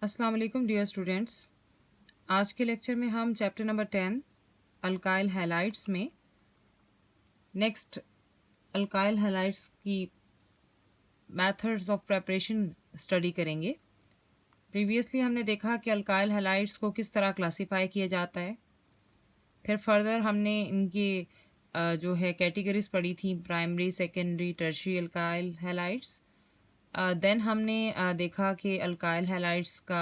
अस्सलाम वालेकुम dear students. आज के लेक्चर में हम चैप्टर नंबर 10 अल्काइल हैलाइड्स में नेक्स्ट अल्काइल हैलाइड्स की मेथड्स ऑफ प्रिपरेशन स्टडी करेंगे। प्रीवियसली हमने देखा कि अल्काइल हैलाइड्स को किस तरह क्लासिफाई किया जाता है। फिर फर्दर हमने इनके जो है कैटेगरीज पढ़ी थी, primary, secondary, tertiary alkyl halides. Then हमने देखा कि अल्काइल हैलाइड्स का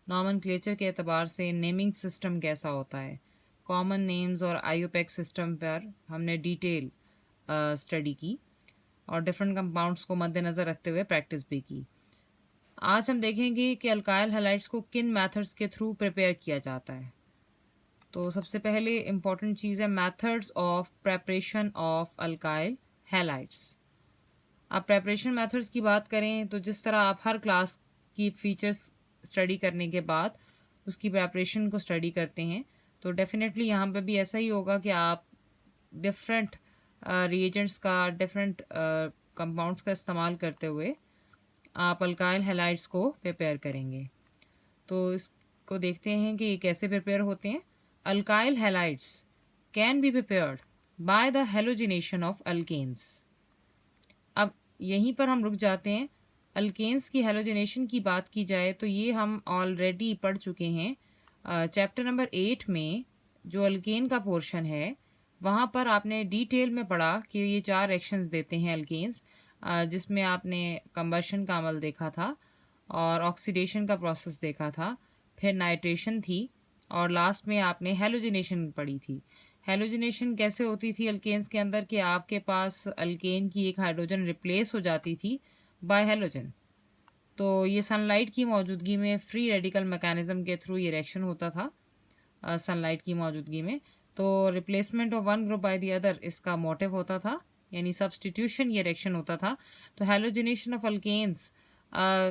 नॉमेनक्लेचर के एतबार से नेमिंग सिस्टम कैसा होता है। कॉमन नेम्स और आईयूपैक सिस्टम पर हमने डिटेल स्टडी की और डिफरेंट कंपाउंड्स को मद्देनज़र रखते हुए प्रैक्टिस भी की। आज हम देखेंगे कि अल्काइल हैलाइड्स को किन मेथड्स के थ्रू प्रिपेयर किया जाता है। तो सबसे पहले इम्पॉर्टेंट चीज़ है methods of preparation of alkyl halides. अब प्रेपरेशन मेथड्स की बात करें तो जिस तरह आप हर क्लास की फीचर्स स्टडी करने के बाद उसकी प्रेपरेशन को स्टडी करते हैं, तो डेफिनेटली यहाँ पे भी ऐसा ही होगा कि आप डिफरेंट रिएजेंट्स का, डिफरेंट कंपाउंड्स का इस्तेमाल करते हुए आप अल्काइल हैलाइड्स को प्रिपेयर करेंगे। तो इसको देखते हैं कि ये कैसे प्रिपेयर होते हैं। Alkyl halides can be prepared by the halogenation of alkanes. अब यहीं पर हम रुक जाते हैं। अल्केन्स की हेलोजिनेशन की बात की जाए तो ये हम ऑलरेडी पढ़ चुके हैं चैप्टर नंबर 8 में। जो अल्केन का पोर्शन है वहाँ पर आपने डिटेल में पढ़ा कि ये 4 रिएक्शंस देते हैं अल्केन्स, जिसमें आपने कंबशन का अमल देखा था और ऑक्सीडेशन का प्रोसेस देखा था, फिर नाइट्रेशन थी और लास्ट में आपने हेलोजिनेशन पढ़ी थी। हेलोजिनेशन कैसे होती थी अल्केन्स के अंदर कि आपके पास अल्केन की एक हाइड्रोजन रिप्लेस हो जाती थी बाय हेलोजन। तो ये सनलाइट की मौजूदगी में फ्री रेडिकल मैकेनिज्म के थ्रू ये रिएक्शन होता था सनलाइट की मौजूदगी में। तो replacement of one group by the other इसका मोटिव होता था, यानी सब्सटीट्यूशन ये रिएक्शन होता था। तो हेलोजिनेशन ऑफ अल्केन्स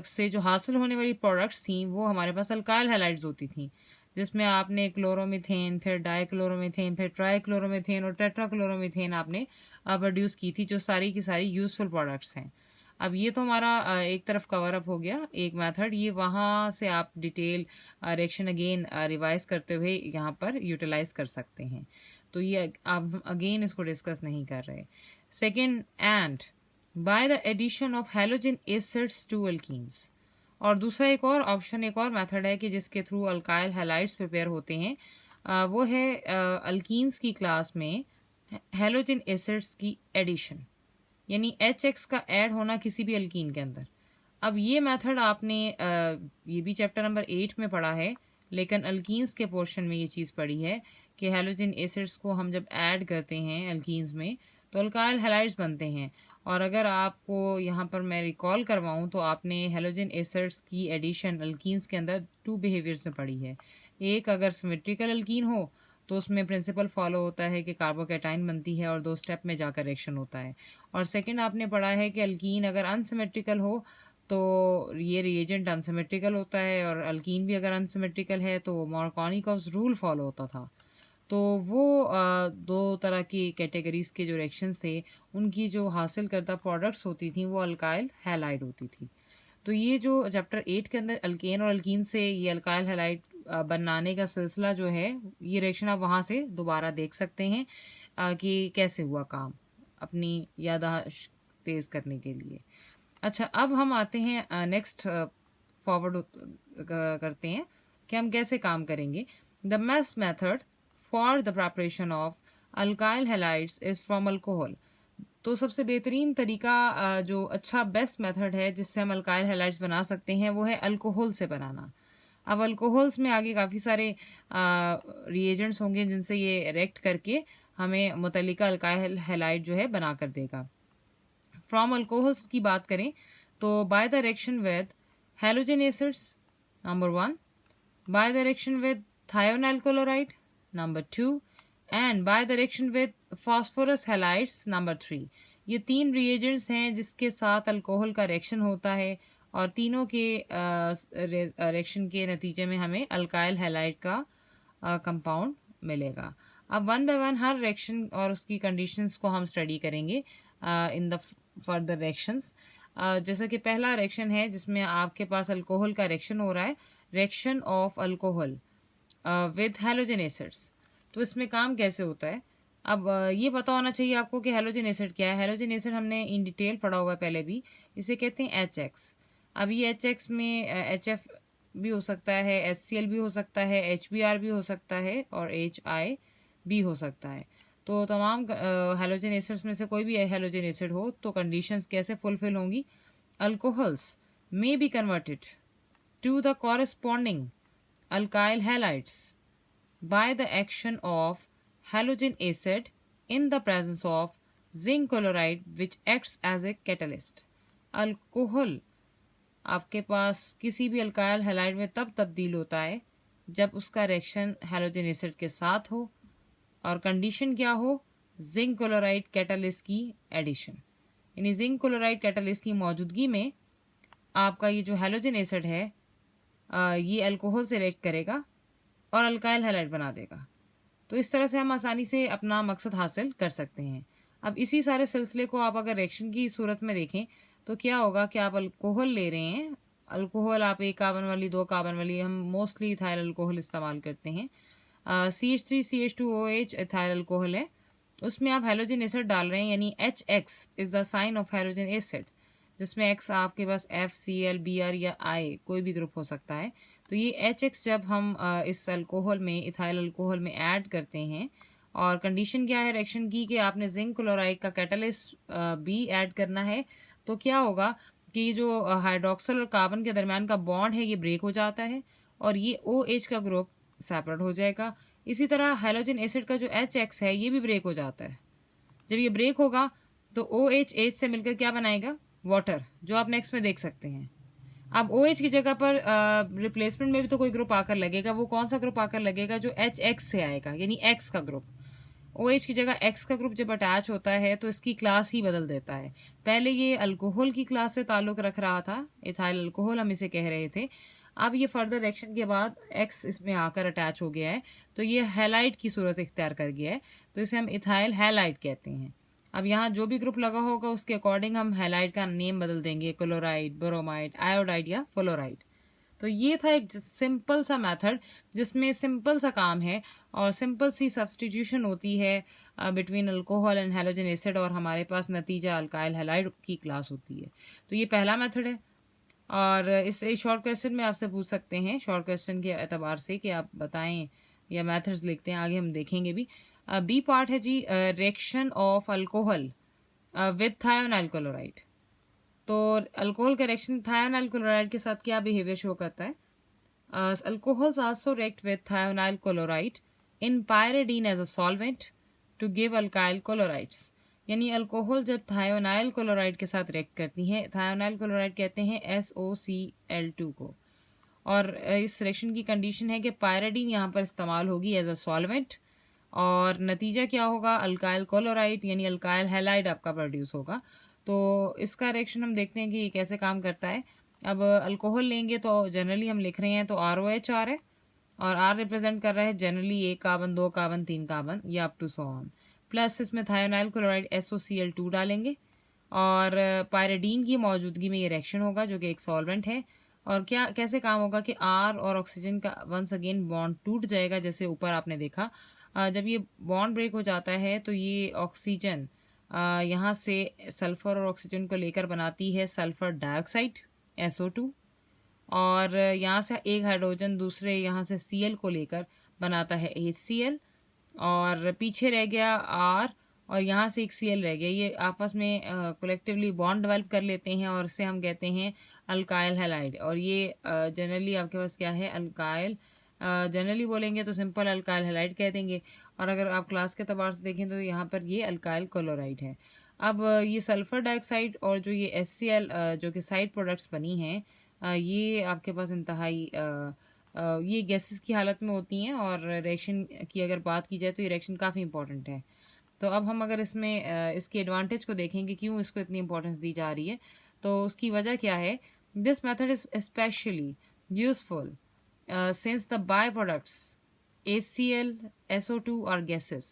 से जो हासिल होने वाली प्रोडक्ट्स थी वो हमारे पास अल्काइल हैलाइड्स होती थी, जिसमें आपने क्लोरोमीथेन, फिर डाइक्लोरोमीथेन, फिर ट्राइक्लोरोमीथेन और टेट्राक्लोरोमीथेन आपने प्रोड्यूस की थी, जो सारी की सारी यूजफुल प्रोडक्ट्स हैं। अब ये तो हमारा एक तरफ कवर अप हो गया, एक मेथड। ये वहाँ से आप डिटेल रिएक्शन अगेन रिवाइज करते हुए यहाँ पर यूटिलाइज कर सकते हैं। तो ये अब अगेन इसको डिस्कस नहीं कर रहे। Second, and by the addition of halogen acids to alkenes. और दूसरा एक और ऑप्शन, एक और मेथड है कि जिसके थ्रू अल्काइल हैलाइड्स प्रिपेयर होते हैं, वो है अल्कीन्स की क्लास में हैलोजन एसिड्स की एडिशन, यानी HX का ऐड होना किसी भी अल्कीन के अंदर। अब ये मेथड आपने ये भी चैप्टर नंबर 8 में पढ़ा है, लेकिन अल्कीन्स के पोर्शन में ये चीज़ पढ़ी है कि हैलोजन एसिड्स को हम जब ऐड करते हैं अल्कीन्स में तो अल्काइल हैलाइड्स बनते हैं। और अगर आपको यहाँ पर मैं रिकॉल करवाऊँ तो आपने हैलोजन एसिड्स की एडिशन अल्कीन्स के अंदर 2 बिहेवियर्स में पढ़ी है। एक, अगर सिमेट्रिकल अल्कीन हो तो उसमें प्रिंसिपल फॉलो होता है कि कार्बोकैटाइन बनती है और 2 स्टेप में जाकर रिएक्शन होता है। और सेकंड आपने पढ़ा है कि अल्कीन अगर अनसिमेट्रिकल हो तो ये रिएजेंट अनसिमेट्रिकल होता है, और अल्कीन भी अगर अनसिमेट्रिकल है तो मार्कोनिकॉव्स रूल फॉलो होता था। तो वो 2 तरह की कैटेगरीज के जो रिएक्शंस थे उनकी जो हासिल करता प्रोडक्ट्स होती थी वो अल्काइल हैलाइड होती थी। तो ये जो चैप्टर 8 के अंदर अल्केन और अल्कीन से ये अल्काइल हैलाइड बनाने का सिलसिला जो है, ये रिएक्शन आप वहाँ से दोबारा देख सकते हैं कि कैसे हुआ काम, अपनी याददाश्त तेज करने के लिए। अच्छा, अब हम आते हैं नेक्स्ट फॉरवर्ड करते हैं कि हम कैसे काम करेंगे। The best method for the preparation of alkyl halides is from alcohol. तो सबसे बेहतरीन तरीका जो अच्छा बेस्ट मेथड है जिससे हम अल्काइल हैलाइड्स बना सकते हैं वो है अल्कोहल से बनाना। अब अल्कोहल्स में आगे काफ़ी सारे रिएजेंट्स होंगे जिनसे ये रिएक्ट करके हमें मुतल्लिका अल्काइल हैलाइड जो है बना कर देगा। फ्रॉम अल्कोहल्स की बात करें तो by the reaction with halogen acids number 1, by the reaction with thionyl chloride number 2 and by the reaction with phosphorus halides number 3। ये 3 रिएजेंट्स हैं जिसके साथ अल्कोहल का रिएक्शन होता है और तीनों के रिएक्शन के नतीजे में हमें अल्काइल हैलाइड का कंपाउंड मिलेगा। अब one by one her reaction और उसकी कंडीशंस को हम स्टडी करेंगे इन द फर्दर रिएक्शंस। जैसा कि पहला रिएक्शन है जिसमें आपके पास अल्कोहल का रिएक्शन हो रहा है, reaction of alcohol with halogen acids. तो इसमें काम कैसे होता है? अब ये पता होना चाहिए आपको कि हैलोजन एसिड क्या है। हैलोजन एसिड हमने इन डिटेल पढ़ा हुआ है पहले भी, इसे कहते हैं HX। अब ये HX में HF भी हो सकता है, HCl भी हो सकता है, HBr भी हो सकता है और HI भी हो सकता है। तो तमाम हैलोजन एसिड्स में से कोई भी हैलोजन एसिड हो तो कंडीशंस कैसे फुलफिल होंगी? Alcohols may be converted to the corresponding alkyl halides by the action of halogen acid in the presence of zinc chloride which acts as a catalyst। Alcohol आपके पास किसी भी alkyl halide में तब तब्दील होता है जब उसका रिएक्शन हैलोजन एसिड के साथ हो और कंडीशन क्या हो? जिंक क्लोराइड कैटालिस्ट की एडिशन। यानी जिंक क्लोराइड कैटालिस्ट की मौजूदगी में आपका ये जो हैलोजन एसिड है ये अल्कोहल से रिएक्ट करेगा और अल्काइल हैलाइड बना देगा। तो इस तरह से हम आसानी से अपना मकसद हासिल कर सकते हैं। अब इसी सारे सिलसिले को आप अगर रिएक्शन की सूरत में देखें तो क्या होगा कि आप अल्कोहल ले रहे हैं। अल्कोहल आप 1 कार्बन वाली, 2 कार्बन वाली, हम मोस्टली इथाइल अल्कोहल इस्तेमाल करते हैं। CH3CH2OH इथाइल अल्कोहल है, उसमें आप हैलोजन एसिड डाल रहे हैं, यानी HX is the sign of halogen acid, जिसमें X आपके पास FCl, Br या I कोई भी ग्रुप हो सकता है। तो ये HX जब हम इस अल्कोहल में, इथाइल अल्कोहल में ऐड करते हैं और कंडीशन क्या है रिएक्शन की कि आपने जिंक क्लोराइड का कैटालिस्ट भी ऐड करना है, तो क्या होगा कि ये जो हाइड्रोक्सिल और कार्बन के दरमियान का बॉन्ड है ये ब्रेक हो जाता है और ये OH का ग्रुप सेपरेट हो जाएगा। इसी तरह हैलोजन एसिड का जो HX है ये भी ब्रेक हो जाता है। जब ये ब्रेक होगा तो OH H से मिलकर क्या बनाएगा? वाटर, जो आप नेक्स्ट में देख सकते हैं। अब OH की जगह पर रिप्लेसमेंट में भी तो कोई ग्रुप आकर लगेगा। वो कौन सा ग्रुप आकर लगेगा? जो HX से आएगा, यानी X का ग्रुप। OH की जगह X का ग्रुप जब अटैच होता है तो इसकी क्लास ही बदल देता है। पहले ये अल्कोहल की क्लास से ताल्लुक रख रहा था, इथाइल अल्कोहल हम इसे कह रहे थे। अब ये फर्दर रिएक्शन के बाद X इसमें आकर अटैच हो गया है तो ये हैलाइड की सूरत इख्तियार कर गया है, तो इसे हम इथाइल हैलाइड कहते हैं। अब यहाँ जो भी ग्रुप लगा होगा उसके अकॉर्डिंग हम हैलाइड का नेम बदल देंगे, क्लोराइड, ब्रोमाइड, आयोडाइड या फ्लोराइड। तो ये था एक सिंपल सा मेथड जिसमें सिंपल सा काम है और सिंपल सी सब्सटीट्यूशन होती है between alcohol and halogen acid और हमारे पास नतीजा अल्काइल हैलाइड की क्लास होती है। तो ये पहला मेथड है और इस शॉर्ट क्वेश्चन में आपसे पूछ सकते हैं, शॉर्ट क्वेश्चन के एतबार से, कि आप बताएं या मेथड्स लिखते हैं, आगे हम देखेंगे भी। बी पार्ट है जी, reaction of alcohol with thionyl chloride. तो अल्कोहल का रिएक्शन थायोनाइल क्लोराइड के साथ क्या बिहेवियर शो करता है? Alcohols also react with thionyl chloride in pyridine as a solvent to give alkyl chlorides. यानी अल्कोहल जब थायोनाइल क्लोराइड के साथ रिएक्ट करती है, थायोनाइल क्लोराइड कहते हैं SOCl2 को, और इस रिएक्शन की कंडीशन है कि पायरिडीन यहाँ पर इस्तेमाल होगी एज अ सॉल्वेंट और नतीजा क्या होगा? अल्काइल क्लोराइड यानी अल्काइल हैलाइड आपका प्रोड्यूस होगा। तो इसका रिएक्शन हम देखते हैं कि ये कैसे काम करता है। अब अल्कोहल लेंगे तो जनरली हम लिख रहे हैं तो ROH आ रहा है और R रिप्रेजेंट कर रहा है जनरली 1 कार्बन, 2 कार्बन, 3 कार्बन या up to so on. Plus इसमें थायोनाइल क्लोराइड SOCl2 डालेंगे और पायरिडीन की मौजूदगी में ये रिएक्शन होगा जो कि एक सॉल्वेंट है। और क्या कैसे काम होगा कि R और ऑक्सीजन का वंस अगेन बॉन्ड टूट जाएगा, जैसे ऊपर आपने देखा। जब ये बॉन्ड ब्रेक हो जाता है तो ये ऑक्सीजन यहाँ से सल्फर और ऑक्सीजन को लेकर बनाती है सल्फर डाइऑक्साइड SO2 और यहाँ से एक हाइड्रोजन दूसरे यहाँ से Cl को लेकर बनाता है HCl और पीछे रह गया R और यहाँ से एक Cl रह गया। ये आपस में कलेक्टिवली बॉन्ड डेवलप कर लेते हैं और इसे हम कहते हैं अल्काइल हैलाइड। और ये जनरली आपके पास क्या है? अल्काइल, जनरली बोलेंगे तो सिंपल अल्काइल हैलाइड कह देंगे और अगर आप क्लास के तबार से देखें तो यहाँ पर ये अल्काइल क्लोराइड है। अब ये सल्फर डाइऑक्साइड और जो ये HCl जो कि साइड प्रोडक्ट्स बनी हैं ये आपके पास इंतहाई ये गैसेस की हालत में होती हैं और रिएक्शन की अगर बात की जाए तो ये रिएक्शन काफ़ी इंपॉर्टेंट है। तो अब हम अगर इसमें इसके एडवांटेज को देखेंगे क्यों इसको इतनी इंपॉर्टेंस दी जा रही है, तो उसकी वजह क्या है? This method is specially useful since the byproducts HCl, SO2 are gases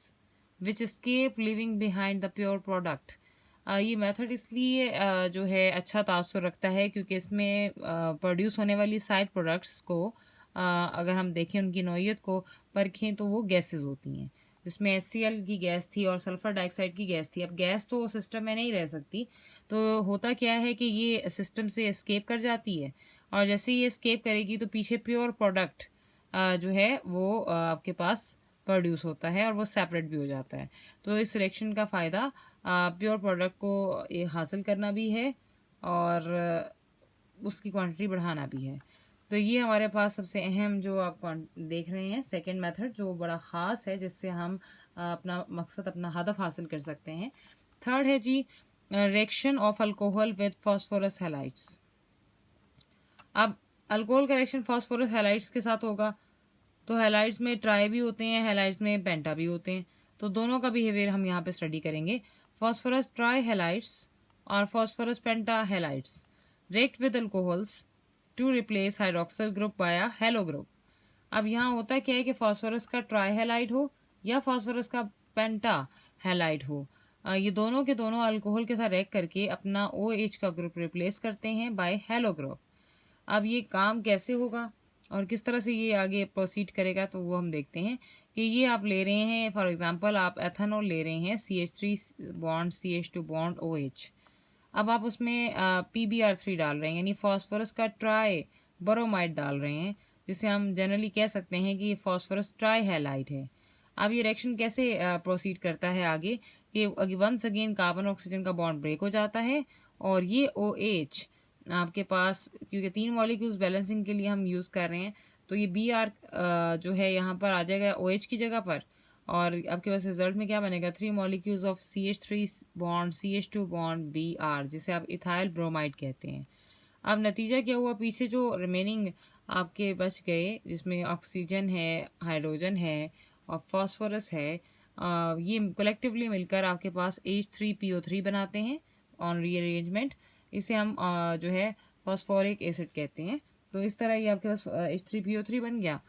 which escape leaving behind the pure product। ये मेथड इसलिए जो है अच्छा तासुर रखता है क्योंकि इसमें प्रोड्यूस होने वाली साइड प्रोडक्ट्स को अगर हम देखें उनकी नौइयत को परखें तो वो गैसेज होती हैं, जिसमें HCl की गैस थी और सल्फर डाइऑक्साइड की गैस थी। अब गैस तो सिस्टम में नहीं रह सकती, तो होता क्या है कि ये सिस्टम से एस्केप कर जाती है, और जैसे ये एस्केप करेगी तो पीछे प्योर प्रोडक्ट जो है वो आपके पास प्रोड्यूस होता है और वो सेपरेट भी हो जाता है। तो इस रिएक्शन का फ़ायदा प्योर प्रोडक्ट को हासिल करना भी है और उसकी क्वांटिटी बढ़ाना भी है। तो ये हमारे पास सबसे अहम जो आप देख रहे हैं सेकंड मेथड, जो बड़ा ख़ास है, जिससे हम अपना मकसद, अपना हदफ हासिल कर सकते हैं। थर्ड है जी reaction of alcohol with phosphorus halides. अब अल्कोहल का रिएक्शन फॉस्फोरस हैलाइड्स के साथ होगा, तो हैलाइड्स में ट्राई भी होते हैं, हैलाइड्स में पेंटा भी होते हैं, तो दोनों का बिहेवियर हम यहाँ पे स्टडी करेंगे। फॉस्फोरस ट्राई हैलाइड्स और phosphorus penta halides react with alcohols to replace hydroxyl group via halo group। अब यहाँ होता क्या है कि फास्फोरस का ट्राई हैलाइड हो या फास्फोरस का पेंटा हैलाइड हो, ये दोनों के दोनों अल्कोहल के साथ रिएक्ट करके अपना OH का ग्रुप रिप्लेस करते हैं बाय हेलो ग्रुप। अब ये काम कैसे होगा और किस तरह से ये आगे प्रोसीड करेगा, तो वो हम देखते हैं कि ये आप ले रहे हैं, फॉर एग्जांपल आप एथेनॉल ले रहे हैं, CH3 bond CH2 bond OH। अब आप उसमें PBr3 डाल रहे हैं, यानी फास्फोरस का ट्राई बोरोमाइड डाल रहे हैं, जिसे हम जनरली कह सकते हैं कि फास्फोरस ट्राई हैलाइड है। अब ये रिएक्शन कैसे प्रोसीड करता है आगे कि वंस अगेन कार्बन ऑक्सीजन का बॉन्ड ब्रेक हो जाता है और ये OH आपके पास, क्योंकि 3 मॉलिक्यूल्स बैलेंसिंग के लिए हम यूज़ कर रहे हैं, तो ये Br जो है यहाँ पर आ जाएगा OH की जगह पर, और आपके पास रिजल्ट में क्या बनेगा, 3 molecules of CH3 bond CH2 bond Br, जिसे आप इथाइल ब्रोमाइड कहते हैं। अब नतीजा क्या हुआ, पीछे जो रिमेनिंग आपके बच गए, जिसमें ऑक्सीजन है, हाइड्रोजन है और फास्फोरस है, ये कलेक्टिवली मिलकर आपके पास H3PO3 बनाते हैं ऑन रीअरेंजमेंट। इसे हम जो है फास्फोरिक एसिड कहते हैं। तो इस तरह ये आपके पास H3PO3 बन गया।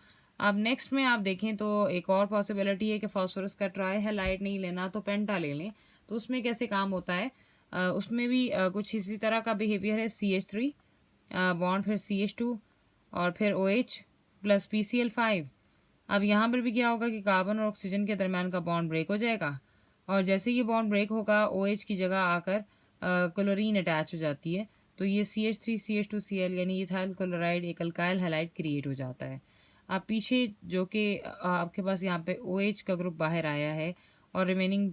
अब नेक्स्ट में आप देखें तो एक और पॉसिबिलिटी है कि फास्फोरस का ट्राई हैलाइड नहीं लेना तो पेंटा ले लें। तो उसमें कैसे काम होता है, उसमें भी कुछ इसी तरह का बिहेवियर है, CH3 बॉन्ड, फिर CH2 और फिर OH प्लस PCl5। अब यहाँ पर भी क्या होगा कि कार्बन और ऑक्सीजन के दरमियान का बॉन्ड ब्रेक हो जाएगा, और जैसे ये बॉन्ड ब्रेक होगा OH की जगह आकर क्लोरीन अटैच हो जाती है, तो ये CH3CH2Cl यानी इथाइल क्लोराइड एक अल्काइल हैलाइड क्रिएट हो जाता है। अब पीछे जो कि आपके पास यहाँ पे OH का ग्रुप बाहर आया है और रिमेनिंग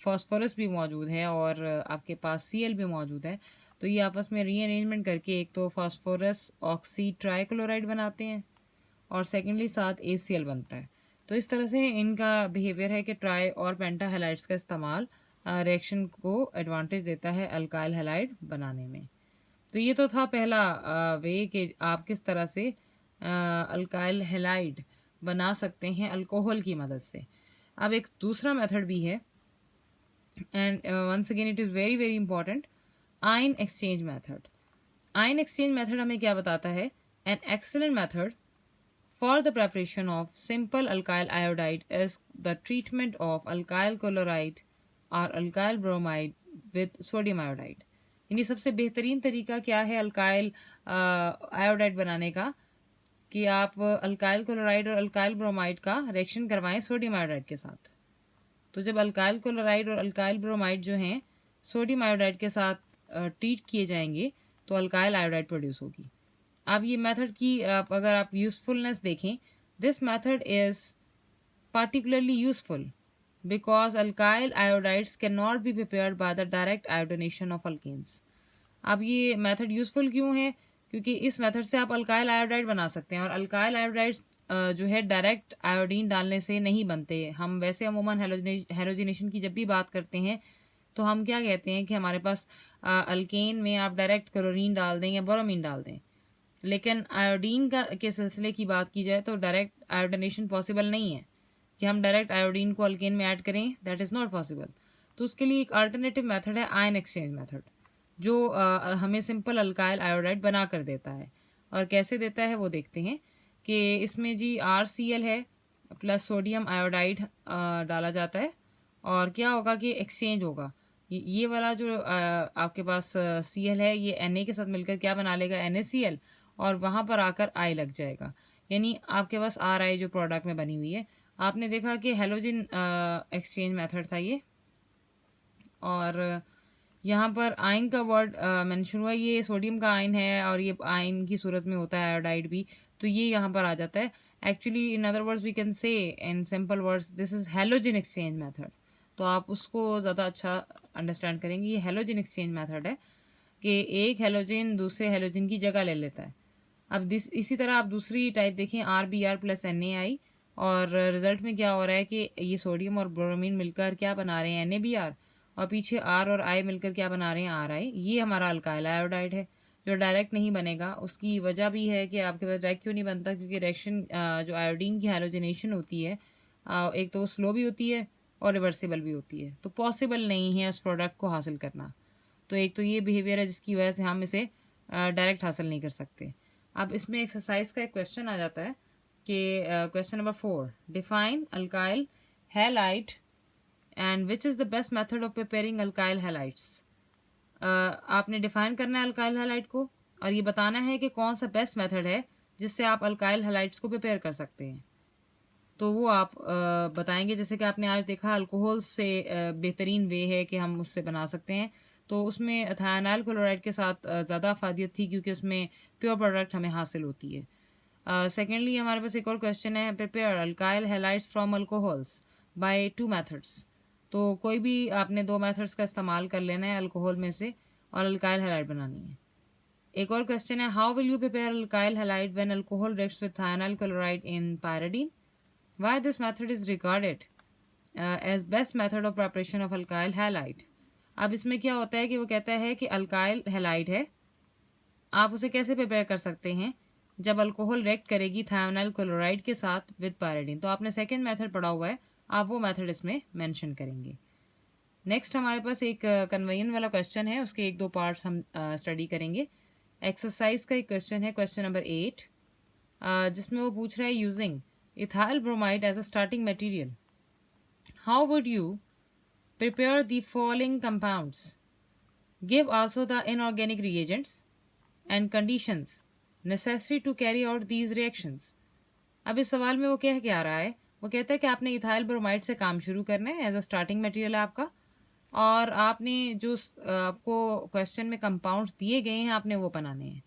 फास्फोरस भी मौजूद है और आपके पास Cl भी मौजूद है, तो ये आपस में रीअरेंजमेंट करके एक तो फास्फोरस ऑक्सी ट्राइक्लोराइड बनाते हैं और सेकेंडली साथ ACl बनता है। तो इस तरह से इनका बिहेवियर है कि ट्राई और पेंटा हैलाइड्स का इस्तेमाल रिएक्शन को एडवांटेज देता है अल्काइल हैलाइड बनाने में। तो ये तो था पहला वे कि आप किस तरह से अल्काइल हैलाइड बना सकते हैं अल्कोहल की मदद से। अब एक दूसरा मेथड भी है, and once again it is very very important, ion exchange method. Ion exchange method हमें क्या बताता है, an excellent method for the preparation of simple alkyl iodide is the treatment of alkyl chloride or alkyl bromide with sodium iodide। यानी सबसे बेहतरीन तरीका क्या है अल्काइल आयोडाइड बनाने का, कि आप अल्काइल क्लोराइड और अल्काइल ब्रोमाइड का रिएक्शन करवाएं सोडियम आयोडाइड के साथ। तो जब अल्काइल क्लोराइड और अल्काइल ब्रोमाइड जो हैं सोडियम आयोडाइड के साथ ट्रीट किए जाएंगे तो अल्काइल आयोडाइड प्रोड्यूस होगी। अब ये मेथड की अगर आप यूजफुलनेस देखें, this method is particularly useful because alkyl iodides cannot be prepared by the direct iodination of alkenes। अब ये मेथड यूजफुल क्यों है, क्योंकि इस मेथड से आप अल्काइल आयोडाइड बना सकते हैं, और अल्काइल आयोडाइड जो है डायरेक्ट आयोडीन डालने से नहीं बनते। हम वैसे अमूमन हेलोजिनेशन की जब भी बात करते हैं तो हम क्या कहते हैं कि हमारे पास अल्केन में आप डायरेक्ट क्लोरीन डाल दें या बोरोमीन डाल दें, लेकिन आयोडीन का के सिलसिले की बात की जाए तो डायरेक्ट आयोडीनेशन पॉसिबल नहीं है कि हम डायरेक्ट आयोडीन को अल्केन में ऐड करें, दैट इज़ नॉट पॉसिबल। तो उसके लिए एक अल्टरनेटिव मेथड है आयन एक्सचेंज मेथड, जो हमें सिंपल अल्काइल आयोडाइड बना कर देता है। और कैसे देता है वो देखते हैं कि इसमें जी RCl है प्लस सोडियम आयोडाइड डाला जाता है, और क्या होगा कि एक्सचेंज होगा। ये वाला जो आपके पास Cl है ये Na के साथ मिलकर क्या बना लेगा, NaCl, और वहाँ पर आकर I लग जाएगा। यानी आपके पास RI जो प्रोडक्ट में बनी हुई है, आपने देखा कि हेलोजन एक्सचेंज मेथड था ये, और यहाँ पर आयन का वर्ड मेंशन हुआ, ये सोडियम का आयन है और ये आयन की सूरत में होता है आयोडाइड भी, तो ये यहाँ पर आ जाता है। Actually in other words we can say in simple words this is halogen exchange method, तो आप उसको ज़्यादा अच्छा अंडरस्टैंड करेंगे। ये हेलोजन एक्सचेंज मेथड है कि एक हेलोजन दूसरे हेलोजन की जगह ले लेता है। अब इसी तरह आप दूसरी टाइप देखें, RBr प्लस NaI, और रिजल्ट में क्या हो रहा है कि ये सोडियम और ब्रोमीन मिलकर क्या बना रहे हैं, NaBr, और पीछे R और I मिलकर क्या बना रहे हैं, RI। ये हमारा अल्काइल आयोडाइड है जो डायरेक्ट नहीं बनेगा। उसकी वजह भी है कि आपके पास डायरेक्ट क्यों नहीं बनता, क्योंकि रिएक्शन जो आयोडीन की हैलोजिनेशन होती है, एक तो वो स्लो भी होती है और रिवर्सिबल भी होती है, तो पॉसिबल नहीं है उस प्रोडक्ट को हासिल करना। तो एक तो ये बिहेवियर है जिसकी वजह से हम इसे डायरेक्ट हासिल नहीं कर सकते। अब इसमें एक्सरसाइज का एक क्वेश्चन आ जाता है कि question number 4, define alkyl halide and which is the best method of preparing alkyl halides. आपने डिफाइन करना है अल्काइल हैलाइड को और ये बताना है कि कौन सा बेस्ट मेथड है जिससे आप अल्काइल हैलाइड्स को प्रिपेयर कर सकते हैं। तो वो आप बताएंगे। जैसे कि आपने आज देखा अल्कोहल से बेहतरीन वे है कि हम उससे बना सकते हैं, तो उसमें थायानाइल क्लोराइड के साथ ज़्यादा अफादियत थी क्योंकि उसमें प्योर प्रोडक्ट हमें हासिल होती है। सेकेंडली हमारे पास एक और क्वेश्चन है, prepare alkyl halides from alcohols by 2 methods. तो कोई भी आपने 2 मेथड्स का इस्तेमाल कर लेना है अल्कोहल में से और अल्काइल हैलाइड बनानी है। एक और क्वेश्चन है, how will you prepare alkyl halide when alcohol reacts with thionyl chloride in pyridine, why this method is regarded as best method of preparation of alkyl halide. अब इसमें क्या होता है कि वो कहता है कि अल्काइल हैलाइड है, आप उसे कैसे प्रिपेयर कर सकते हैं जब अल्कोहल रिएक्ट करेगी थायोनाइल क्लोराइड के साथ विद पायरिडीन। तो आपने सेकेंड मेथड पढ़ा हुआ है, आप वो मेथड इसमें मेंशन करेंगे। नेक्स्ट हमारे पास एक कन्वेयन वाला क्वेश्चन है, उसके 1-2 पार्ट्स हम स्टडी करेंगे। एक्सरसाइज का एक क्वेश्चन है, क्वेश्चन नंबर 8, जिसमें वो पूछ रहा है, using ethyl bromide as a starting material, how would you prepare the following compounds, give also the inorganic reagents and conditions necessary to carry out these reactions. अब इस सवाल में वो क्या रहा है, वो कहता है कि आपने इथाइल ब्रोमाइड से काम शुरू करना है, एज अ स्टार्टिंग मटेरियल है आपका, और आपने जो आपको क्वेश्चन में कंपाउंड्स दिए गए हैं आपने वो बनाने हैं,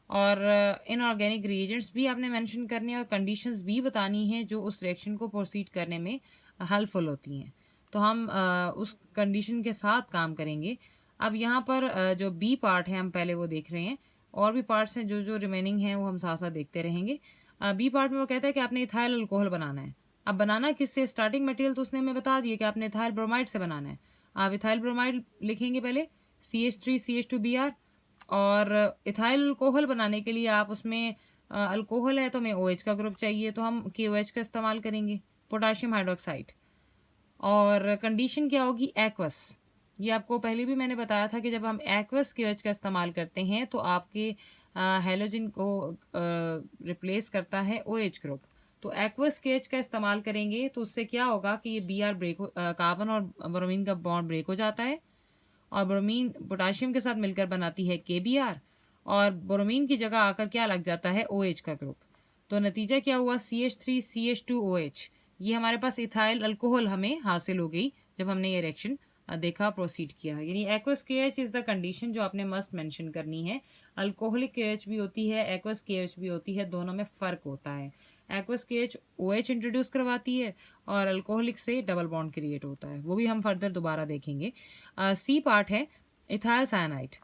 और इनऑर्गेनिक रिएजेंट्स भी आपने मेंशन करने हैं और कंडीशंस भी बतानी है जो उस रिएक्शन को प्रोसीड करने में हेल्पफुल होती हैं। तो हम उस कंडीशन के साथ काम करेंगे। अब यहाँ पर जो बी पार्ट है हम पहले वो देख रहे हैं, और भी पार्ट्स हैं जो जो रिमेनिंग हैं वो हम साथ साथ देखते रहेंगे। बी पार्ट में वो कहता है कि आपने इथाइल अल्कोहल बनाना है। अब बनाना किससे, स्टार्टिंग मटेरियल तो उसने हमें बता दिया कि आपने इथाइल ब्रोमाइड से बनाना है। आप इथाइल ब्रोमाइड लिखेंगे पहले, CH3CH2Br, और इथाइल अल्कोहल बनाने के लिए आप उसमें अल्कोहल है तो हमें OH का ग्रुप चाहिए, तो हम KOH का इस्तेमाल करेंगे, पोटाशियम हाइड्रोक्साइड। और कंडीशन क्या होगी, एक्वस। ये आपको पहले भी मैंने बताया था कि जब हम एक्वस KOH का इस्तेमाल करते हैं तो आपके हेलोजन को रिप्लेस करता है OH ग्रुप। तो एक्वस KOH का इस्तेमाल करेंगे तो उससे क्या होगा कि ये Br ब्रेक कार्बन और ब्रोमीन का बॉन्ड ब्रेक हो जाता है, और ब्रोमीन पोटाशियम के साथ मिलकर बनाती है KBr, और ब्रोमीन की जगह आकर क्या लग जाता है, OH का ग्रुप। तो नतीजा क्या हुआ, CH3CH2OH। ये हमारे पास इथाइल अल्कोहल हमें हासिल हो गई जब हमने ये रिएक्शन देखा, प्रोसीड किया। यानी aqueous KH is the condition जो आपने मस्ट मेंशन करनी है। अल्कोहलिक KH भी होती है, एक्वस KH भी होती है, दोनों में फर्क होता है। एक्वस KH OH इंट्रोड्यूस करवाती है और अल्कोहलिक से डबल बॉन्ड क्रिएट होता है, वो भी हम फर्दर दोबारा देखेंगे। सी पार्ट है इथाइल साइनाइड।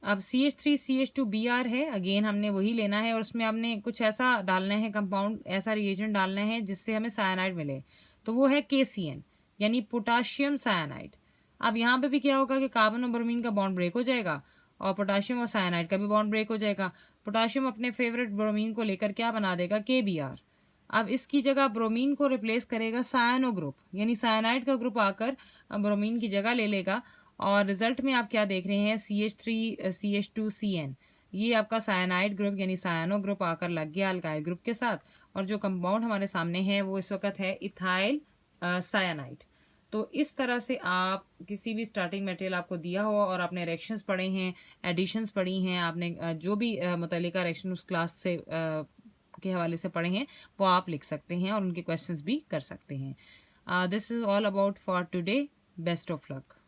अब CH3CH2Br है, अगेन हमने वही लेना है और उसमें हमने कुछ ऐसा डालना है कंपाउंड, ऐसा रिएजेंट डालना है जिससे हमें साइनाइड मिले, तो वो है KCN यानी पोटाशियम साइनाइड। अब यहाँ पे भी क्या होगा कि कार्बन और ब्रोमीन का बॉन्ड ब्रेक हो जाएगा और पोटाशियम और साइनाइड का भी बॉन्ड ब्रेक हो जाएगा। पोटाशियम अपने फेवरेट ब्रोमीन को लेकर क्या बना देगा, KBr। अब इसकी जगह ब्रोमीन को रिप्लेस करेगा सायनो ग्रुप, यानी साइनाइड का ग्रुप आकर ब्रोमीन की जगह ले लेगा, और रिजल्ट में आप क्या देख रहे हैं, CH3CH2CN। ये आपका साइनाइड ग्रुप यानी सायनो ग्रुप आकर लग गया अल्काइल ग्रुप के साथ, और जो कंपाउंड हमारे सामने है वो इस वक्त है इथाइल साइनाइड। तो इस तरह से आप किसी भी स्टार्टिंग मटेरियल आपको दिया हो और आपने रिएक्शंस पढ़े हैं, एडिशंस पढ़ी हैं, आपने जो भी मुतल्लिका रिएक्शन उस क्लास से के हवाले से पढ़े हैं वो आप लिख सकते हैं और उनके क्वेश्चंस भी कर सकते हैं। This is all about for today. Best of luck.